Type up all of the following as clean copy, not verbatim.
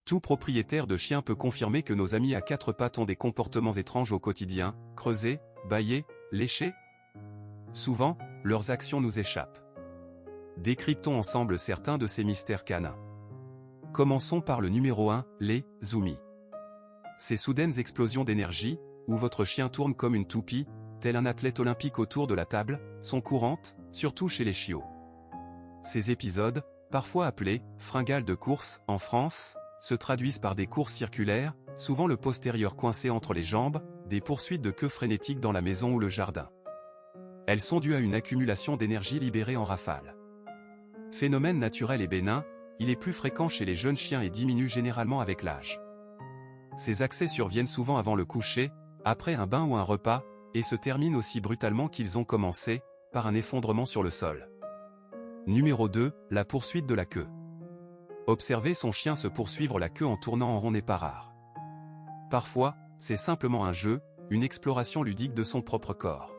Tout propriétaire de chien peut confirmer que nos amis à quatre pattes ont des comportements étranges au quotidien, creuser, bâiller, lécher. Souvent, leurs actions nous échappent. Décryptons ensemble certains de ces mystères canins. Commençons par le numéro 1, les zoomies. Ces soudaines explosions d'énergie, où votre chien tourne comme une toupie, tel un athlète olympique autour de la table, sont courantes, surtout chez les chiots. Ces épisodes, parfois appelés « fringales de course » en France, se traduisent par des courses circulaires, souvent le postérieur coincé entre les jambes, des poursuites de queue frénétiques dans la maison ou le jardin. Elles sont dues à une accumulation d'énergie libérée en rafale. Phénomène naturel et bénin, il est plus fréquent chez les jeunes chiens et diminue généralement avec l'âge. Ces accès surviennent souvent avant le coucher, après un bain ou un repas, et se terminent aussi brutalement qu'ils ont commencé, par un effondrement sur le sol. Numéro 2, la poursuite de la queue. Observer son chien se poursuivre la queue en tournant en rond n'est pas rare. Parfois, c'est simplement un jeu, une exploration ludique de son propre corps.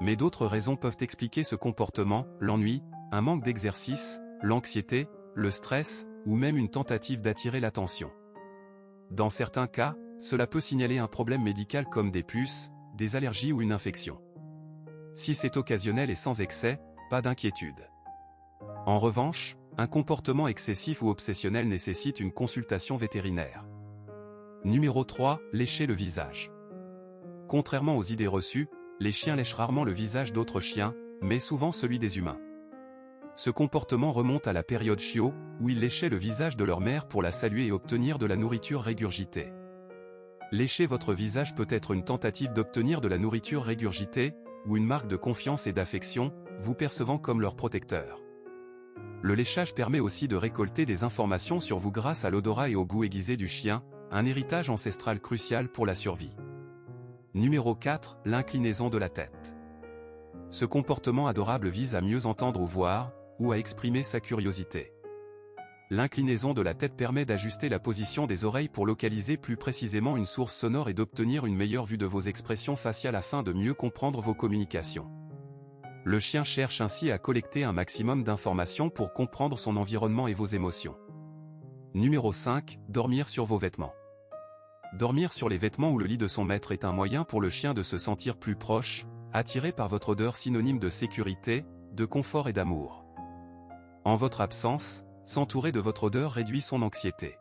Mais d'autres raisons peuvent expliquer ce comportement, l'ennui, un manque d'exercice, l'anxiété, le stress, ou même une tentative d'attirer l'attention. Dans certains cas, cela peut signaler un problème médical comme des puces, des allergies ou une infection. Si c'est occasionnel et sans excès, pas d'inquiétude. En revanche, un comportement excessif ou obsessionnel nécessite une consultation vétérinaire. Numéro 3, lécher le visage. Contrairement aux idées reçues, les chiens lèchent rarement le visage d'autres chiens, mais souvent celui des humains. Ce comportement remonte à la période chiot, où ils léchaient le visage de leur mère pour la saluer et obtenir de la nourriture régurgitée. Lécher votre visage peut être une tentative d'obtenir de la nourriture régurgitée, ou une marque de confiance et d'affection, vous percevant comme leur protecteur. Le léchage permet aussi de récolter des informations sur vous grâce à l'odorat et au goût aiguisé du chien, un héritage ancestral crucial pour la survie. Numéro 4, l'inclinaison de la tête. Ce comportement adorable vise à mieux entendre ou voir, ou à exprimer sa curiosité. L'inclinaison de la tête permet d'ajuster la position des oreilles pour localiser plus précisément une source sonore et d'obtenir une meilleure vue de vos expressions faciales afin de mieux comprendre vos communications. Le chien cherche ainsi à collecter un maximum d'informations pour comprendre son environnement et vos émotions. Numéro 5, dormir sur vos vêtements. Dormir sur les vêtements ou le lit de son maître est un moyen pour le chien de se sentir plus proche, attiré par votre odeur synonyme de sécurité, de confort et d'amour. En votre absence, s'entourer de votre odeur réduit son anxiété.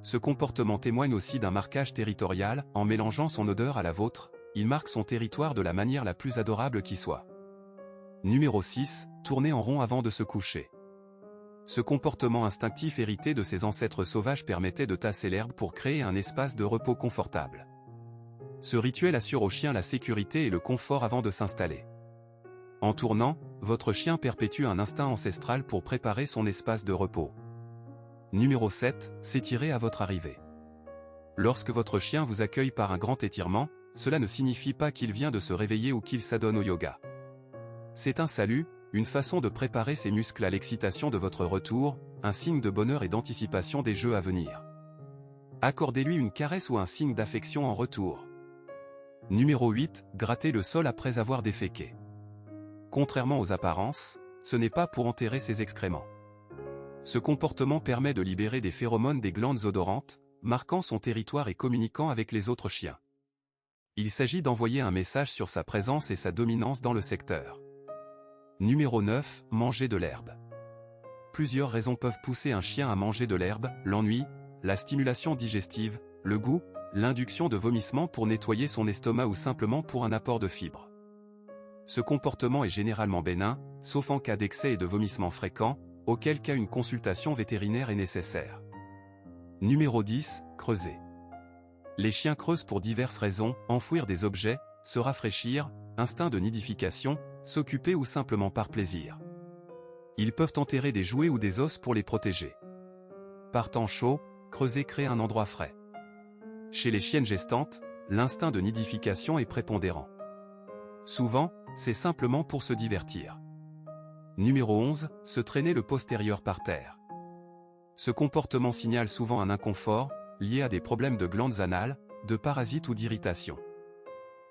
Ce comportement témoigne aussi d'un marquage territorial, en mélangeant son odeur à la vôtre, il marque son territoire de la manière la plus adorable qui soit. Numéro 6, tourner en rond avant de se coucher. Ce comportement instinctif hérité de ses ancêtres sauvages permettait de tasser l'herbe pour créer un espace de repos confortable. Ce rituel assure au chien la sécurité et le confort avant de s'installer. En tournant, votre chien perpétue un instinct ancestral pour préparer son espace de repos. Numéro 7, s'étirer à votre arrivée. Lorsque votre chien vous accueille par un grand étirement, cela ne signifie pas qu'il vient de se réveiller ou qu'il s'adonne au yoga. C'est un salut, une façon de préparer ses muscles à l'excitation de votre retour, un signe de bonheur et d'anticipation des jeux à venir. Accordez-lui une caresse ou un signe d'affection en retour. Numéro 8, gratter le sol après avoir déféqué. Contrairement aux apparences, ce n'est pas pour enterrer ses excréments. Ce comportement permet de libérer des phéromones des glandes odorantes, marquant son territoire et communiquant avec les autres chiens. Il s'agit d'envoyer un message sur sa présence et sa dominance dans le secteur. Numéro 9, manger de l'herbe. Plusieurs raisons peuvent pousser un chien à manger de l'herbe, l'ennui, la stimulation digestive, le goût, l'induction de vomissements pour nettoyer son estomac ou simplement pour un apport de fibres. Ce comportement est généralement bénin, sauf en cas d'excès et de vomissements fréquents, auquel cas une consultation vétérinaire est nécessaire. Numéro 10, creuser. Les chiens creusent pour diverses raisons, enfouir des objets, se rafraîchir, instinct de nidification, s'occuper ou simplement par plaisir. Ils peuvent enterrer des jouets ou des os pour les protéger. Par temps chaud, creuser crée un endroit frais. Chez les chiennes gestantes, l'instinct de nidification est prépondérant. Souvent, c'est simplement pour se divertir. Numéro 11, se traîner le postérieur par terre. Ce comportement signale souvent un inconfort, lié à des problèmes de glandes anales, de parasites ou d'irritation.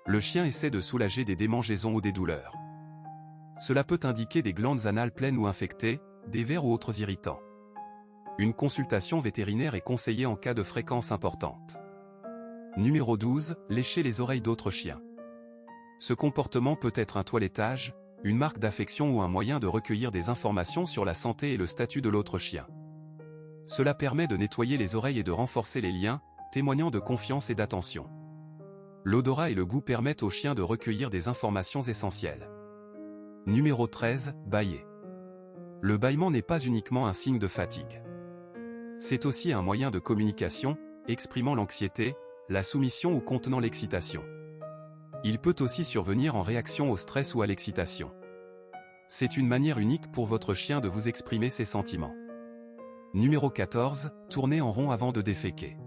Le chien essaie de soulager des démangeaisons ou des douleurs. Cela peut indiquer des glandes anales pleines ou infectées, des vers ou autres irritants. Une consultation vétérinaire est conseillée en cas de fréquence importante. Numéro 12. Lécher les oreilles d'autres chiens. Ce comportement peut être un toilettage, une marque d'affection ou un moyen de recueillir des informations sur la santé et le statut de l'autre chien. Cela permet de nettoyer les oreilles et de renforcer les liens, témoignant de confiance et d'attention. L'odorat et le goût permettent aux chiens de recueillir des informations essentielles. Numéro 13. Bâiller. Le bâillement n'est pas uniquement un signe de fatigue. C'est aussi un moyen de communication, exprimant l'anxiété, la soumission ou contenant l'excitation. Il peut aussi survenir en réaction au stress ou à l'excitation. C'est une manière unique pour votre chien de vous exprimer ses sentiments. Numéro 14. Tourner en rond avant de déféquer.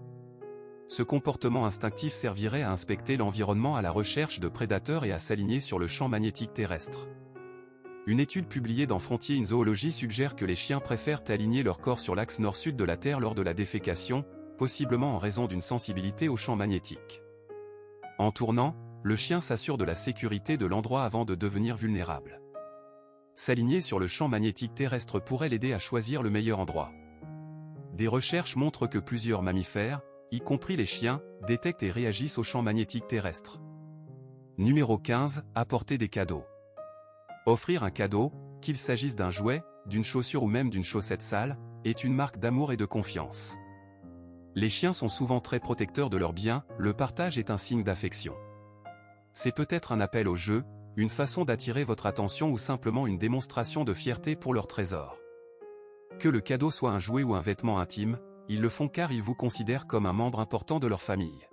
Ce comportement instinctif servirait à inspecter l'environnement à la recherche de prédateurs et à s'aligner sur le champ magnétique terrestre. Une étude publiée dans Frontier in Zoology suggère que les chiens préfèrent aligner leur corps sur l'axe nord-sud de la Terre lors de la défécation, possiblement en raison d'une sensibilité au champ magnétique. En tournant, le chien s'assure de la sécurité de l'endroit avant de devenir vulnérable. S'aligner sur le champ magnétique terrestre pourrait l'aider à choisir le meilleur endroit. Des recherches montrent que plusieurs mammifères, y compris les chiens, détectent et réagissent au champ magnétique terrestre. Numéro 15. Apporter des cadeaux. Offrir un cadeau, qu'il s'agisse d'un jouet, d'une chaussure ou même d'une chaussette sale, est une marque d'amour et de confiance. Les chiens sont souvent très protecteurs de leurs biens, le partage est un signe d'affection. C'est peut-être un appel au jeu, une façon d'attirer votre attention ou simplement une démonstration de fierté pour leur trésor. Que le cadeau soit un jouet ou un vêtement intime, ils le font car ils vous considèrent comme un membre important de leur famille.